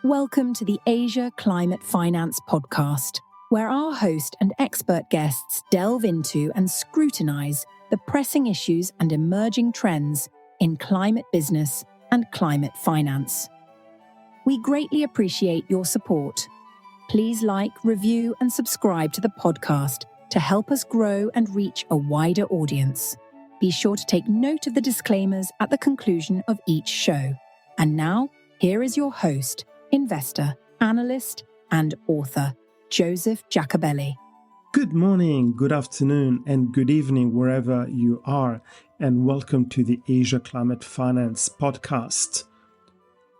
Welcome to the Asia Climate Finance Podcast, where our host and expert guests delve into and scrutinize the pressing issues and emerging trends in climate business and climate finance. We greatly appreciate your support. Please like, review, and subscribe to the podcast to help us grow and reach a wider audience. Be sure to take note of the disclaimers at the conclusion of each show. And now, here is your host, investor, analyst, and author, Joseph Giacobelli. Good morning, good afternoon, and good evening wherever you are, and welcome to the Asia Climate Finance Podcast.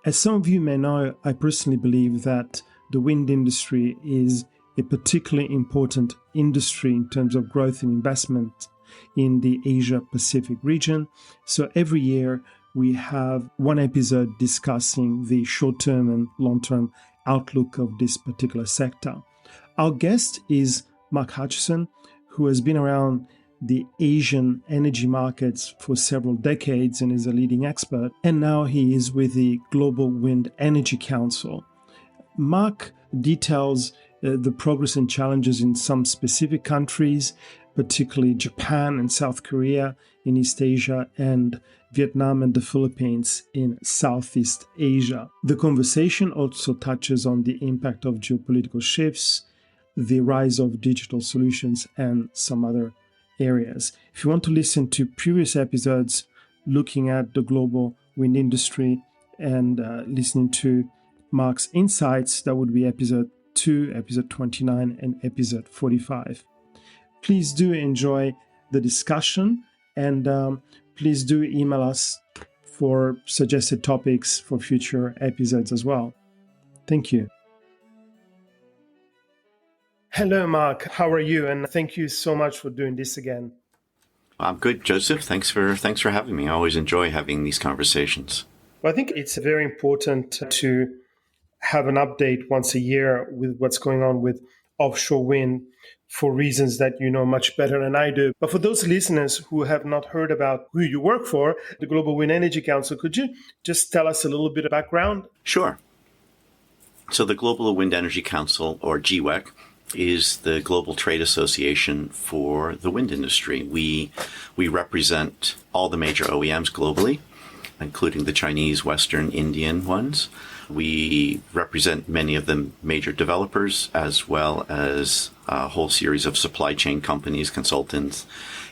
As some of you may know, I personally believe that the wind industry is a particularly important industry in terms of growth and investment in the Asia-Pacific region. So every year, we have one episode discussing the short-term and long-term outlook of this particular sector. Our guest is Mark Hutchinson, who has been around the Asian energy markets for several decades and is a leading expert, and now he is with the Global Wind Energy Council. Mark details the progress and challenges in some specific countries, particularly Japan and South Korea in East Asia, and Vietnam and the Philippines in Southeast Asia. The conversation also touches on the impact of geopolitical shifts, the rise of digital solutions, and some other areas. If you want to listen to previous episodes looking at the global wind industry and listening to Mark's insights, that would be episode 2, episode 29, and episode 45. Please do enjoy the discussion, and please do email us for suggested topics for future episodes as well. Thank you. Hello, Mark. How are you? And thank you so much for doing this again. I'm good, Joseph. Thanks for having me. I always enjoy having these conversations. Well, I think it's very important to have an update once a year with what's going on with offshore wind for reasons that you know much better than I do. But for those listeners who have not heard about who you work for, the Global Wind Energy Council, could you just tell us a little bit of background? Sure. So the Global Wind Energy Council, or GWEC, is the global trade association for the wind industry. We represent all the major OEMs globally, including the Chinese, Western, Indian ones. We represent many of the major developers, as well as a whole series of supply chain companies, consultants,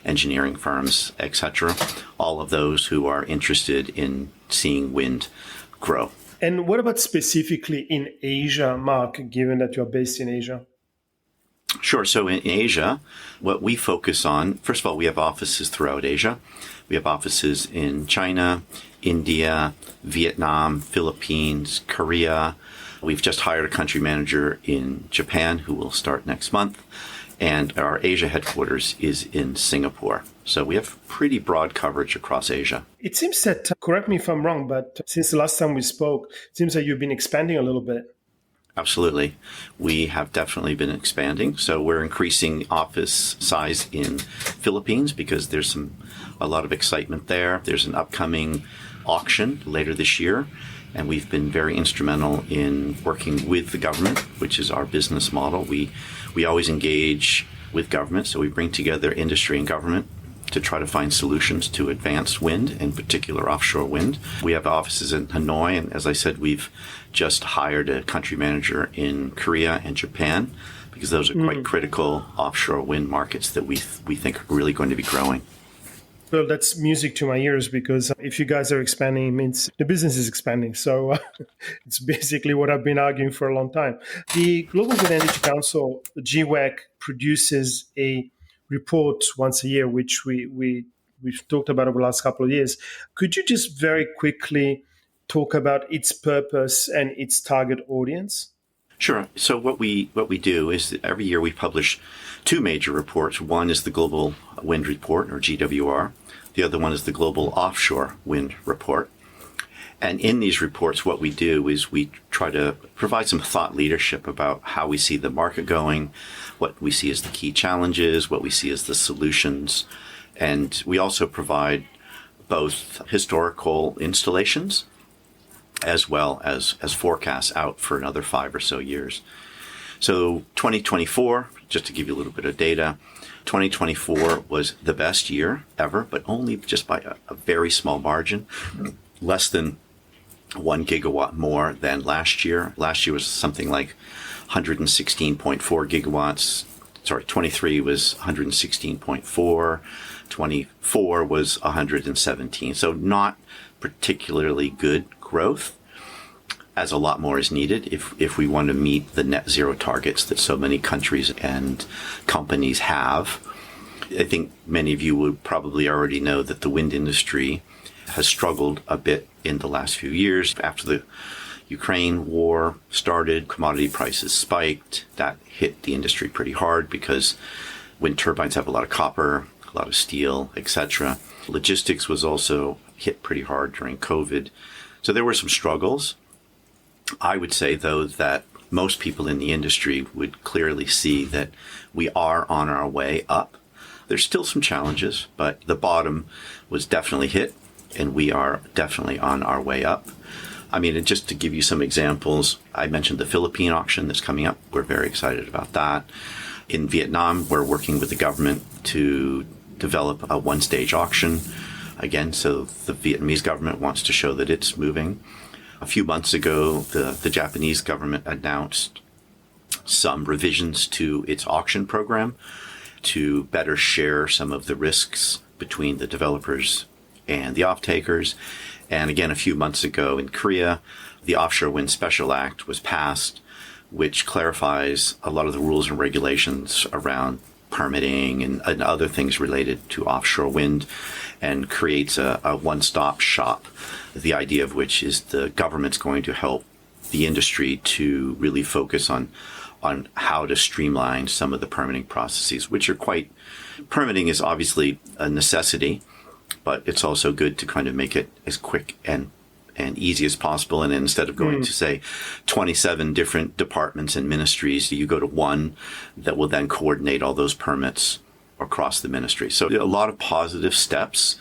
engineering firms, etc. All of those who are interested in seeing wind grow. And what about specifically in Asia, Mark, given that you're based in Asia? Sure. So in Asia, what we focus on, first of all, we have offices throughout Asia. We have offices in China, India, Vietnam, Philippines, Korea. We've just hired a country manager in Japan who will start next month. And our Asia headquarters is in Singapore. So we have pretty broad coverage across Asia. It seems that, correct me if I'm wrong, but since the last time we spoke, it seems that you've been expanding a little bit. Absolutely. We have definitely been expanding. So we're increasing office size in Philippines because there's a lot of excitement there. There's an upcoming auction later this year, and we've been very instrumental in working with the government, which is our business model. We always engage with government, so we bring together industry and government to try to find solutions to advance wind, in particular offshore wind. We have offices in Hanoi, and as I said, we've just hired a country manager in Korea and Japan, because those are quite critical offshore wind markets that we think are really going to be growing. Well, that's music to my ears, because if you guys are expanding, it means the business is expanding. So it's basically what I've been arguing for a long time. The Global Wind Energy Council, GWEC, produces a report once a year, which we've talked about over the last couple of years. Could you just very quickly talk about its purpose and its target audience? Sure. So what we do is that every year we publish two major reports. One is the Global Wind Report, or GWR. The other one is the Global Offshore Wind Report. And in these reports, what we do is we try to provide some thought leadership about how we see the market going, what we see as the key challenges, what we see as the solutions. And we also provide both historical installations as well as forecasts out for another 5 or so years. So 2024, just to give you a little bit of data, 2024 was the best year ever, but only just by a very small margin, less than 1 gigawatt more than last year. Last year was something like 116.4 gigawatts. Sorry, 23 was 116.4. 24 was 117. So not particularly good growth, as a lot more is needed if we want to meet the net zero targets that so many countries and companies have. I think many of you would probably already know that the wind industry has struggled a bit in the last few years. After the Ukraine war started, commodity prices spiked. That hit the industry pretty hard because wind turbines have a lot of copper, a lot of steel, etc. Logistics was also hit pretty hard during COVID. So there were some struggles. I would say, though, that most people in the industry would clearly see that we are on our way up. There's still some challenges, but the bottom was definitely hit, and we are definitely on our way up. I mean, and just to give you some examples, I mentioned the Philippine auction that's coming up. We're very excited about that. In Vietnam, we're working with the government to develop a one-stage auction. Again, so the Vietnamese government wants to show that it's moving. A few months ago, the Japanese government announced some revisions to its auction program to better share some of the risks between the developers and the off-takers. And again, a few months ago in Korea, the Offshore Wind Special Act was passed, which clarifies a lot of the rules and regulations around permitting and other things related to offshore wind, and creates a one-stop shop, the idea of which is the government's going to help the industry to really focus on how to streamline some of the permitting processes, which are permitting is obviously a necessity, but it's also good to kind of make it as quick and easy as possible. And instead of going to, say, 27 different departments and ministries, you go to one that will then coordinate all those permits across the ministry. So a lot of positive steps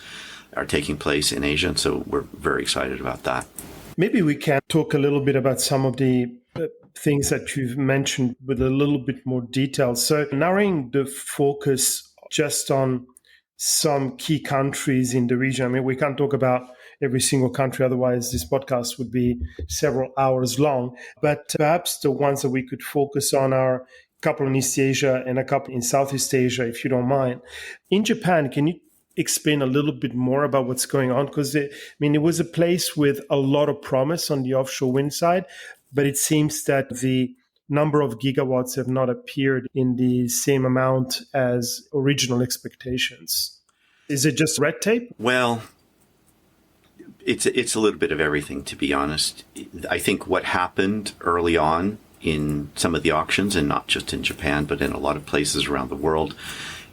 are taking place in Asia, and so we're very excited about that. Maybe we can talk a little bit about some of the things that you've mentioned with a little bit more detail. So narrowing the focus just on some key countries in the region. I mean, we can't talk about every single country, otherwise this podcast would be several hours long. But perhaps the ones that we could focus on are a couple in East Asia and a couple in Southeast Asia, if you don't mind. In Japan, can you explain a little bit more about what's going on? Because it was a place with a lot of promise on the offshore wind side, but it seems that the number of gigawatts have not appeared in the same amount as original expectations. Is it just red tape? Well, it's a little bit of everything, to be honest. I think what happened early on in some of the auctions, and not just in Japan, but in a lot of places around the world,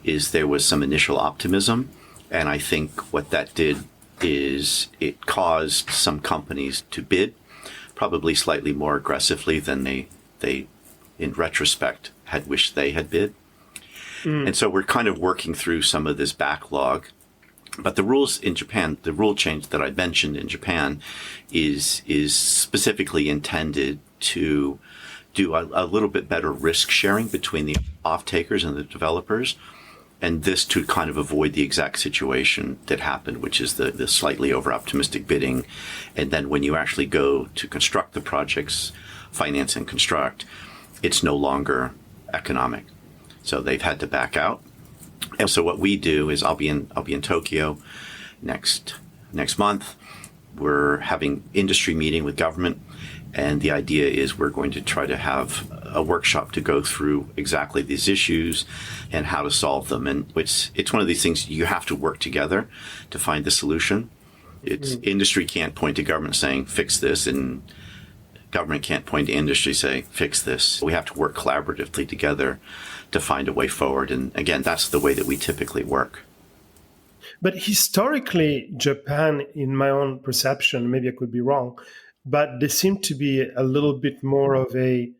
is there was some initial optimism. And I think what that did is it caused some companies to bid probably slightly more aggressively than they in retrospect had wished they had bid. And so we're kind of working through some of this backlog. But the rules in Japan, the rule change that I mentioned in Japan is specifically intended to do a little bit better risk sharing between the off-takers and the developers. And this to kind of avoid the exact situation that happened, which is the slightly over-optimistic bidding. And then when you actually go to construct the projects, finance and construct, it's no longer economic. So they've had to back out. And so what we do is I'll be in Tokyo next month. We're having industry meeting with government. And the idea is we're going to try to have a workshop to go through exactly these issues and how to solve them. And it's one of these things you have to work together to find the solution. Industry can't point to government saying, fix this, and government can't point to industry saying, fix this. We have to work collaboratively together to find a way forward. And again, that's the way that we typically work. But historically, Japan, in my own perception, maybe I could be wrong, but there seemed to be a little bit more of a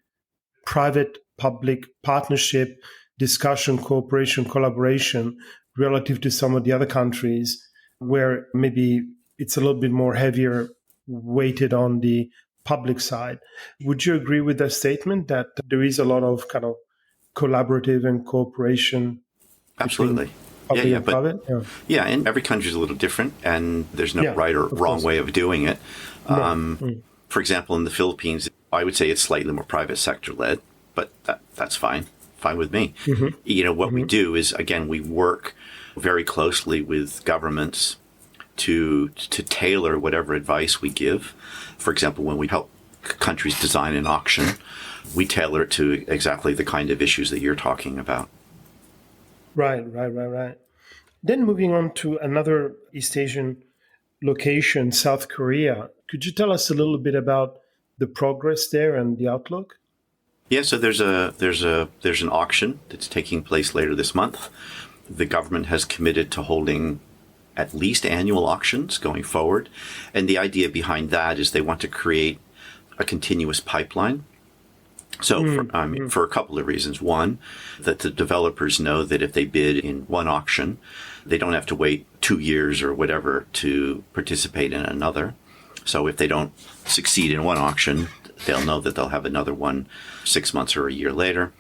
private-public partnership, discussion, cooperation, collaboration relative to some of the other countries where maybe it's a little bit more heavier weighted on the public side. Would you agree with that statement that there is a lot of kind of collaborative and cooperation Absolutely. between public and private? Yeah, and every country is a little different, and there's no right or wrong way of doing it. For example, in the Philippines, I would say it's slightly more private sector led, but that's fine with me. What we do is, again, we work very closely with governments to tailor whatever advice we give. For example, when we help countries design an auction, we tailor it to exactly the kind of issues that you're talking about. Right. Then moving on to another East Asian location, South Korea. Could you tell us a little bit about the progress there and the outlook? Yeah, so there's an auction that's taking place later this month. The government has committed to holding at least annual auctions going forward. And the idea behind that is they want to create a continuous pipeline. So for a couple of reasons. One, that the developers know that if they bid in one auction, they don't have to wait 2 years or whatever to participate in another. So if they don't succeed in one auction, they'll know that they'll have another one 6 months or a year later.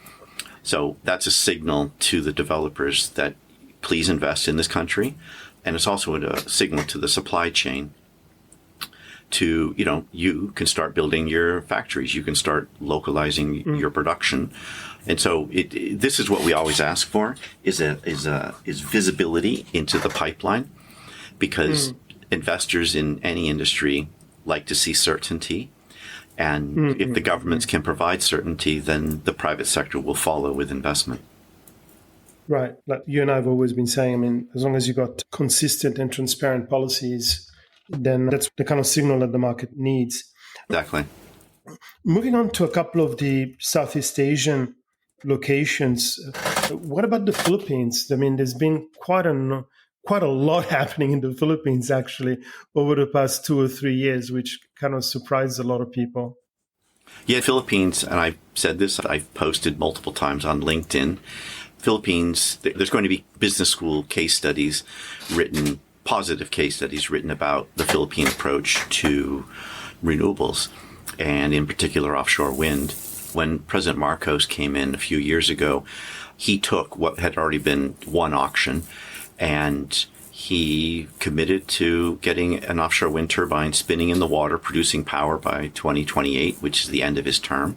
So that's a signal to the developers that please invest in this country. And it's also a signal to the supply chain to, you can start building your factories. You can start localizing your production. And so this is what we always ask for is visibility into the pipeline, because investors in any industry like to see certainty. And if the governments can provide certainty, then the private sector will follow with investment. Right. Like you and I have always been saying, as long as you've got consistent and transparent policies, then that's the kind of signal that the market needs. Exactly. Moving on to a couple of the Southeast Asian locations, what about the Philippines? There's been quite a lot happening in the Philippines, actually, over the past 2 or 3 years, which kind of surprised a lot of people. Yeah, Philippines, and I've said this, I've posted multiple times on LinkedIn. Philippines, there's going to be business school case studies written, positive case studies written about the Philippine approach to renewables, and in particular offshore wind. When President Marcos came in a few years ago, he took what had already been one auction and he committed to getting an offshore wind turbine spinning in the water, producing power by 2028, which is the end of his term.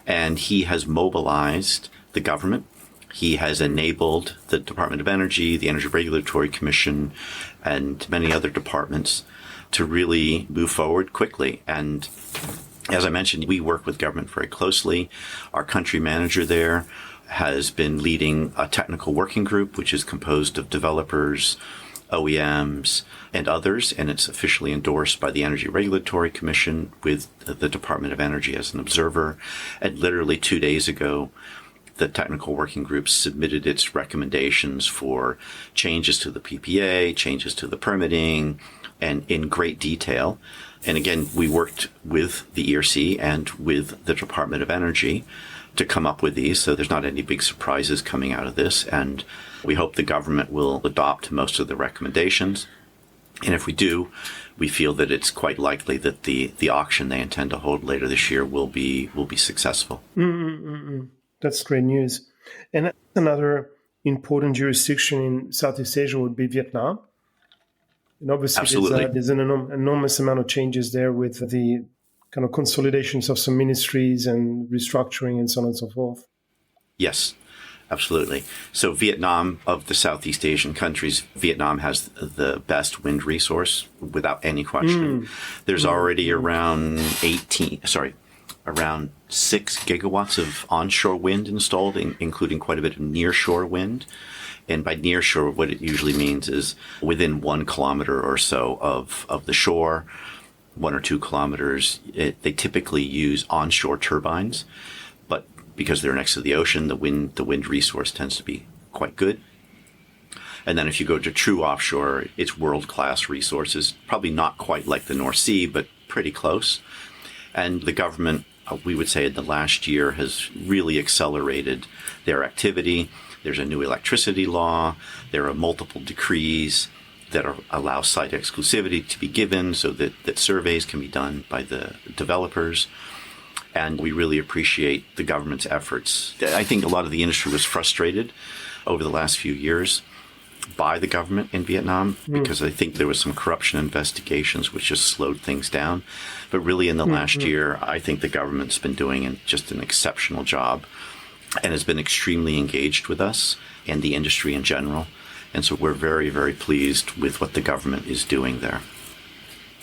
And he has mobilized the government. He has enabled the Department of Energy, the Energy Regulatory Commission, and many other departments to really move forward quickly. And as I mentioned, we work with government very closely. Our country manager there has been leading a technical working group, which is composed of developers, OEMs, and others, and it's officially endorsed by the Energy Regulatory Commission with the Department of Energy as an observer. And literally 2 days ago, the technical working group submitted its recommendations for changes to the PPA, changes to the permitting, and in great detail. And again, we worked with the ERC and with the Department of Energy to come up with these, so there's not any big surprises coming out of this. And we hope the government will adopt most of the recommendations. And if we do, we feel that it's quite likely that the auction they intend to hold later this year will be successful. That's great news. And another important jurisdiction in Southeast Asia would be Vietnam. And obviously, there's an enormous amount of changes there with the kind of consolidations of some ministries and restructuring and so on and so forth. Yes, absolutely. So Vietnam, of the Southeast Asian countries, Vietnam has the best wind resource without any question. There's already around 6 gigawatts of onshore wind installed, including quite a bit of nearshore wind. And by nearshore, what it usually means is within 1 kilometer or so of the shore, 1 or 2 kilometers. They typically use onshore turbines, but because they're next to the ocean, the wind resource tends to be quite good. And then if you go to true offshore, it's world-class resources, probably not quite like the North Sea, but pretty close. And the government, we would say in the last year, has really accelerated their activity. There's a new electricity law. There are multiple decrees that allow site exclusivity to be given so that surveys can be done by the developers. And we really appreciate the government's efforts. I think a lot of the industry was frustrated over the last few years by the government in Vietnam because I think there was some corruption investigations which just slowed things down. But really in the last year, I think the government's been doing just an exceptional job and has been extremely engaged with us and the industry in general. And so we're very, very pleased with what the government is doing there.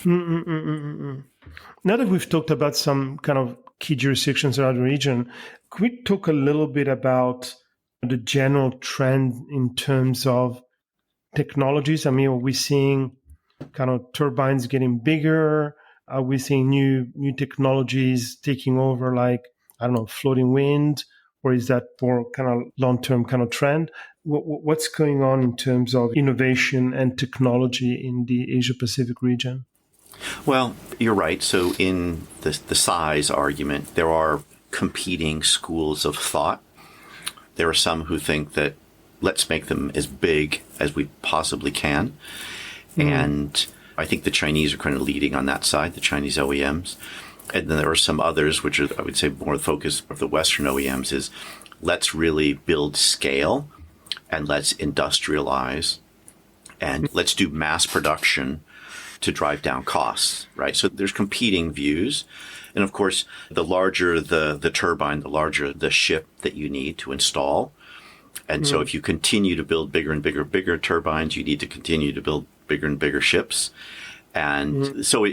Now that we've talked about some kind of key jurisdictions around the region, could we talk a little bit about the general trend in terms of technologies? I mean, are we seeing kind of turbines getting bigger? Are we seeing new technologies taking over, like, I don't know, floating wind? Or is that more kind of long-term kind of trend? What's going on in terms of innovation and technology in the Asia-Pacific region? Well, you're right. So in the size argument, there are competing schools of thought. There are some who think that let's make them as big as we possibly can. And I think the Chinese are kind of leading on that side, the Chinese OEMs. And then there are some others, which are, I would say, more the focus of the Western OEMs is let's really build scale and let's industrialize and let's do mass production to drive down costs, right? So there's competing views. And of course, the larger the turbine, the larger the ship that you need to install. And so if you continue to build bigger and bigger turbines, you need to continue to build bigger and bigger ships. And so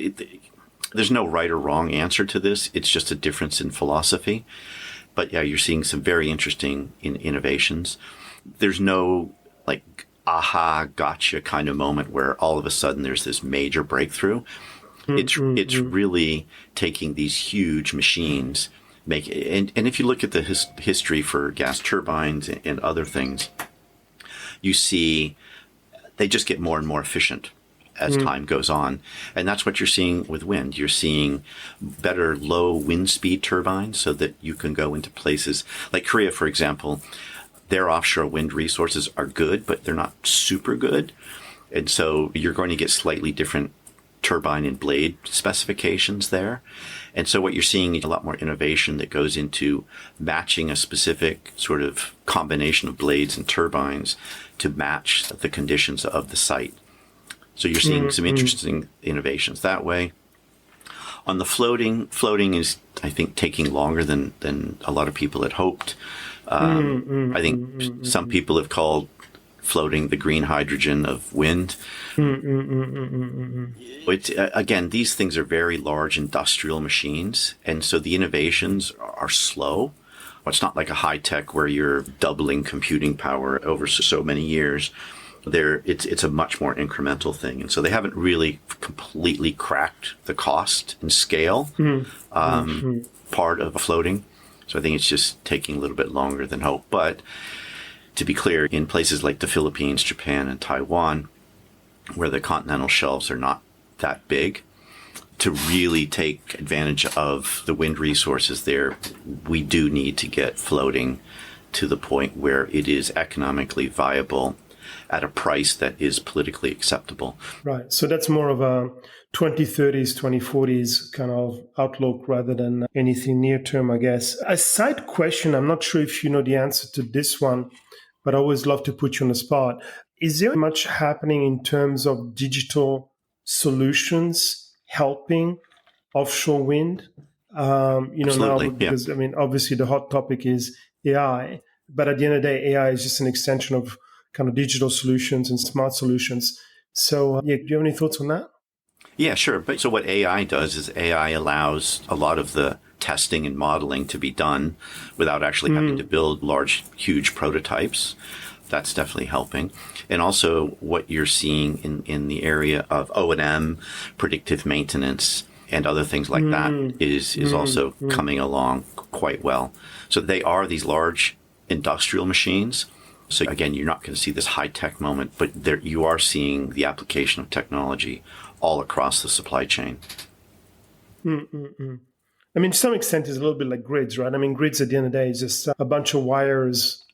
there's no right or wrong answer to this. It's just a difference in philosophy. But yeah, you're seeing some very interesting innovations. There's no like aha, gotcha kind of moment where all of a sudden there's this major breakthrough. It's really taking these huge machines, and if you look at the history for gas turbines and other things, you see they just get more and more efficient as time goes on. And that's what you're seeing with wind. You're seeing better low wind speed turbines so that you can go into places like Korea, for example. Their offshore wind resources are good, but they're not super good. And so you're going to get slightly different turbine and blade specifications there. And so what you're seeing is a lot more innovation that goes into matching a specific sort of combination of blades and turbines to match the conditions of the site. So you're seeing some interesting innovations that way. On the floating is, I think, taking longer than a lot of people had hoped. I think some people have called floating the green hydrogen of wind. Again, these things are very large industrial machines, and so the innovations are slow. It's not like a high tech where you're doubling computing power over so many years. It's a much more incremental thing, and so they haven't really completely cracked the cost and scale part of floating. So I think it's just taking a little bit longer than hoped. But to be clear, in places like the Philippines, Japan, and Taiwan, where the continental shelves are not that big, to really take advantage of the wind resources there, we do need to get floating to the point where it is economically viable at a price that is politically acceptable. Right. So that's more of a 2030s, 2040s kind of outlook rather than anything near term, I guess. A side question, I'm not sure if you know the answer to this one, but I always love to put you on the spot. Is there much happening in terms of digital solutions helping offshore wind? Absolutely, now, because, I mean, obviously the hot topic is AI, but at the end of the day, AI is just an extension of kind of digital solutions and smart solutions. So, do you have any thoughts on that? Yeah, sure. But so what AI does is AI allows a lot of the testing and modeling to be done without actually having to build large, huge prototypes. That's definitely helping. And also what you're seeing in the area of O&M, predictive maintenance, and other things like that is also coming along quite well. So they are these large industrial machines. So again, you're not going to see this high-tech moment, but there you are seeing the application of technology all across the supply chain. I mean, to some extent, it's a little bit like grids, right? I mean, grids at the end of the day is just a bunch of wires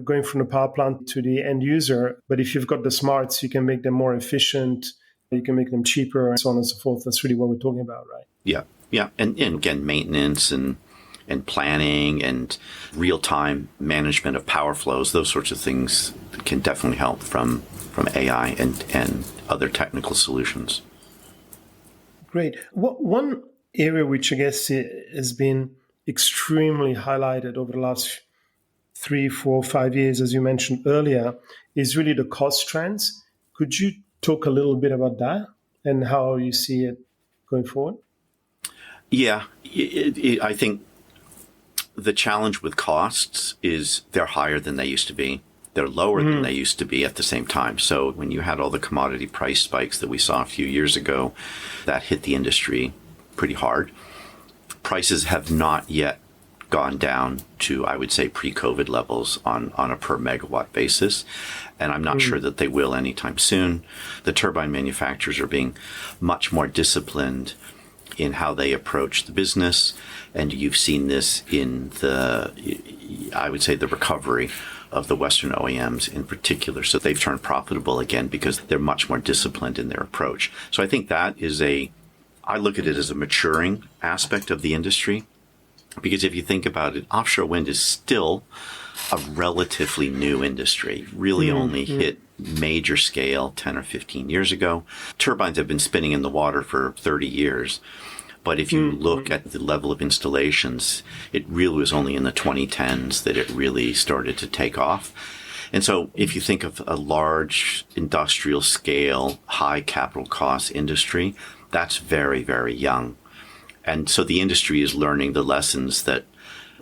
going from the power plant to the end user. But if you've got the smarts, you can make them more efficient, you can make them cheaper, and so on and so forth. That's really what we're talking about, right? Yeah. Yeah. And again, maintenance and planning and real-time management of power flows, those sorts of things can definitely help from AI and other technical solutions. Great. One area which I guess has been extremely highlighted over the last 3, 4, 5 years, as you mentioned earlier, is really the cost trends. Could you talk a little bit about that and how you see it going forward? Yeah, I think the challenge with costs is they're higher than they used to be. They're lower than they used to be at the same time. So when you had all the commodity price spikes that we saw a few years ago, that hit the industry pretty hard. Prices have not yet gone down to, I would say, pre-COVID levels on a per megawatt basis. And I'm not sure that they will anytime soon. The turbine manufacturers are being much more disciplined in how they approach the business. And you've seen this in I would say, the recovery of the Western OEMs in particular. So they've turned profitable again because they're much more disciplined in their approach. So I think that is I look at it as a maturing aspect of the industry. Because if you think about it, offshore wind is still a relatively new industry, really only hit major scale 10 or 15 years ago. Turbines have been spinning in the water for 30 years. But if you look at the level of installations, it really was only in the 2010s that it really started to take off. And so if you think of a large industrial scale, high capital cost industry, that's very, very young. And so the industry is learning the lessons that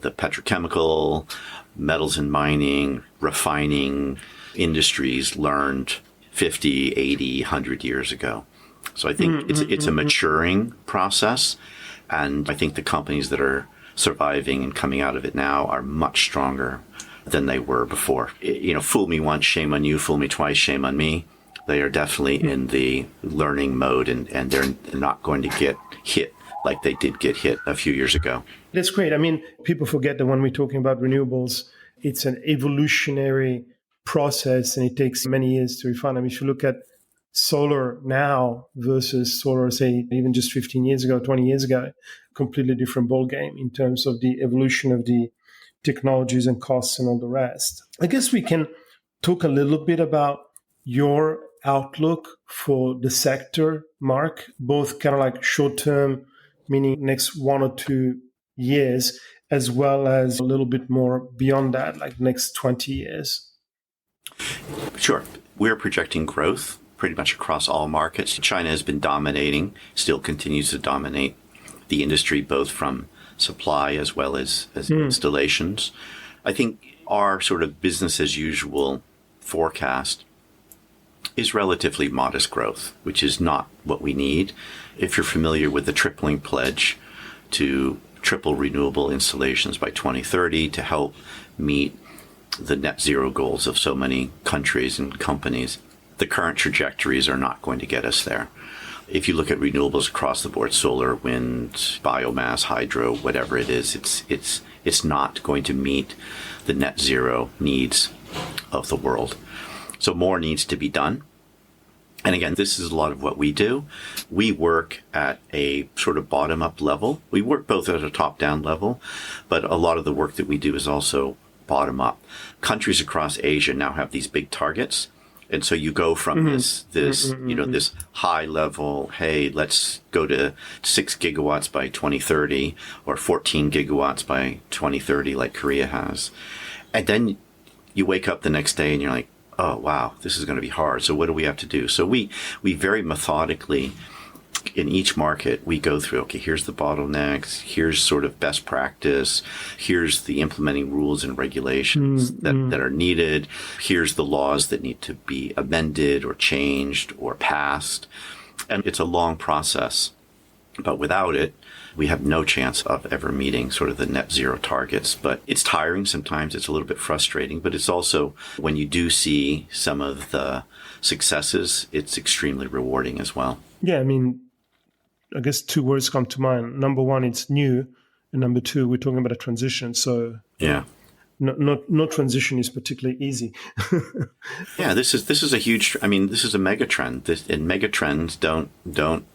the petrochemical, metals and mining, refining industries learned 50, 80, 100 years ago. So I think it's a maturing process. And I think the companies that are surviving and coming out of it now are much stronger than they were before. Fool me once, shame on you. Fool me twice, shame on me. They are definitely in the learning mode and they're not going to get hit like they did get hit a few years ago. That's great. I mean, people forget that when we're talking about renewables, it's an evolutionary process and it takes many years to refine. I mean, if you look at solar now versus solar, say, even just 15 years ago, 20 years ago, completely different ballgame in terms of the evolution of the technologies and costs and all the rest. I guess we can talk a little bit about your outlook for the sector, Mark, both kind of like short-term, meaning next 1 or 2 years, as well as a little bit more beyond that, like next 20 years. Sure. We're projecting growth pretty much across all markets. China has been dominating, still continues to dominate the industry, both from supply as well as installations. I think our sort of business as usual forecast is relatively modest growth, which is not what we need. If you're familiar with the tripling pledge to triple renewable installations by 2030 to help meet the net zero goals of so many countries and companies, the current trajectories are not going to get us there. If you look at renewables across the board, solar, wind, biomass, hydro, whatever it is, it's not going to meet the net zero needs of the world. So more needs to be done. And again, this is a lot of what we do. We work at a sort of bottom-up level. We work both at a top-down level, but a lot of the work that we do is also bottom-up. Countries across Asia now have these big targets. And so you go from this high level, hey, let's go to 6 gigawatts by 2030 or 14 gigawatts by 2030 like Korea has. And then you wake up the next day and you're like, oh, wow, this is going to be hard. So what do we have to do? So we very methodically, in each market, we go through, okay, here's the bottlenecks, here's sort of best practice, here's the implementing rules and regulations that are needed, here's the laws that need to be amended or changed or passed. And it's a long process. But without it, we have no chance of ever meeting sort of the net zero targets. But it's tiring sometimes. It's a little bit frustrating. But it's also, when you do see some of the successes, it's extremely rewarding as well. Yeah, I mean, I guess 2 words come to mind. Number one, it's new. And number two, we're talking about a transition. So yeah, no transition is particularly easy. Yeah, this is a huge. I mean, this is a mega trend. And mega trends don't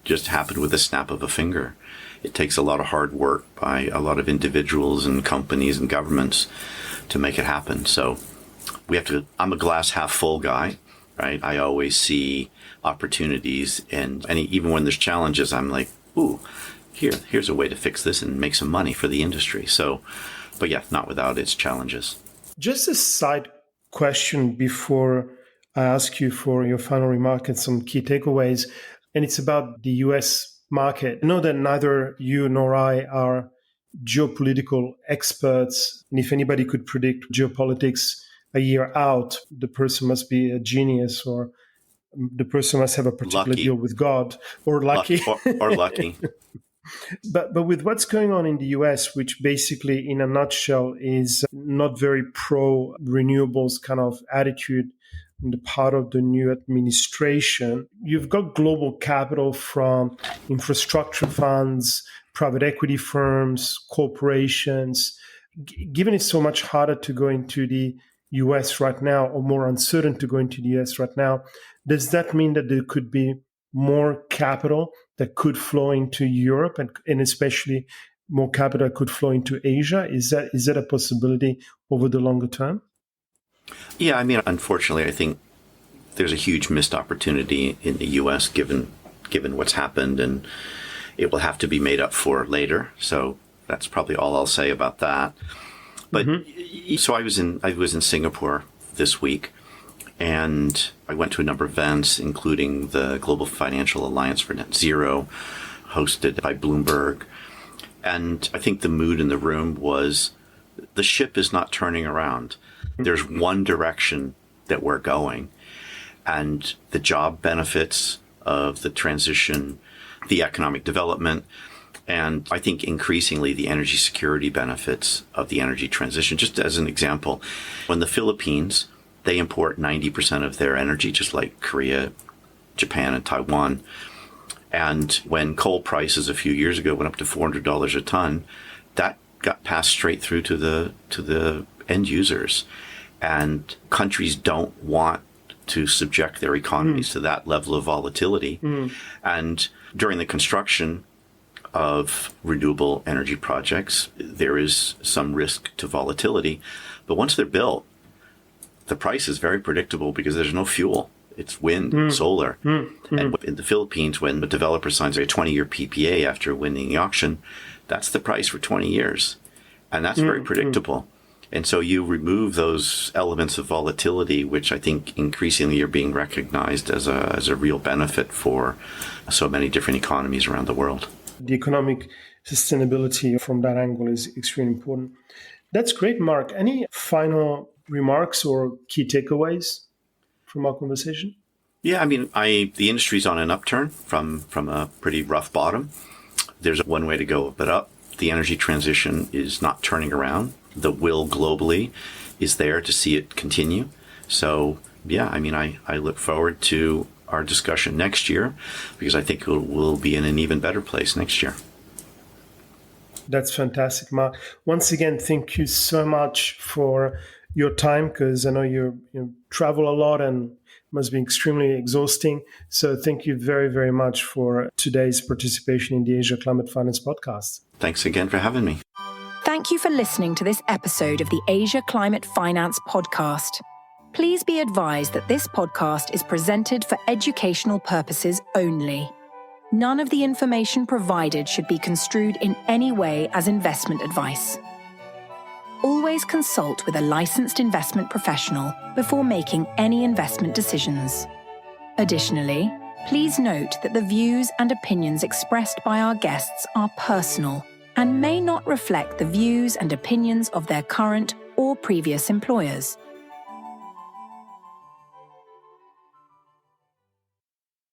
just happen with a snap of a finger. It takes a lot of hard work by a lot of individuals and companies and governments to make it happen. So we have to. I'm a glass half full guy, right? I always see opportunities, and even when there's challenges, I'm like, ooh, here's a way to fix this and make some money for the industry. So, but yeah, not without its challenges. Just a side question before I ask you for your final remark and some key takeaways, and it's about the US market. I know that neither you nor I are geopolitical experts, and if anybody could predict geopolitics a year out, the person must be a genius, or the person must have a particular deal with God, or lucky. Or lucky. But with what's going on in the US, which basically in a nutshell is not very pro renewables kind of attitude on the part of the new administration, you've got global capital from infrastructure funds, private equity firms, corporations. Given it's so much harder to go into the US right now, or more uncertain to go into the US right now, does that mean that there could be more capital that could flow into Europe, and especially more capital that could flow into Asia? Is that a possibility over the longer term? Yeah, I mean, unfortunately, I think there's a huge missed opportunity in the U.S. given what's happened, and it will have to be made up for later. So that's probably all I'll say about that. But so I was in Singapore this week, and I went to a number of events, including the Global Financial Alliance for Net Zero, hosted by Bloomberg. And I think the mood in the room was the ship is not turning around. There's one direction that we're going. And the job benefits of the transition, the economic development, and I think increasingly the energy security benefits of the energy transition. Just as an example, when the Philippines, they import 90% of their energy, just like Korea, Japan, and Taiwan. And when coal prices a few years ago went up to $400 a ton, that got passed straight through to the end users. And countries don't want to subject their economies to that level of volatility. And during the construction of renewable energy projects, there is some risk to volatility. But once they're built, the price is very predictable because there's no fuel. It's wind, solar. And in the Philippines, when the developer signs a 20-year PPA after winning the auction, that's the price for 20 years. And that's very predictable. And so you remove those elements of volatility, which I think increasingly are being recognized as a real benefit for so many different economies around the world. The economic sustainability from that angle is extremely important. That's great, Mark. Any final remarks or key takeaways from our conversation? Yeah, I mean, the industry's on an upturn from a pretty rough bottom. There's one way to go but up. The energy transition is not turning around. The will globally is there to see it continue. So, yeah, I mean, I look forward to our discussion next year because I think we'll be in an even better place next year. That's fantastic, Mark. Once again, thank you so much for your time, because I know you travel a lot and must be extremely exhausting. So thank you very, very much for today's participation in the Asia Climate Finance Podcast. Thanks again for having me. Thank you for listening to this episode of the Asia Climate Finance Podcast. Please be advised that this podcast is presented for educational purposes only. None of the information provided should be construed in any way as investment advice. Always consult with a licensed investment professional before making any investment decisions. Additionally, please note that the views and opinions expressed by our guests are personal and may not reflect the views and opinions of their current or previous employers.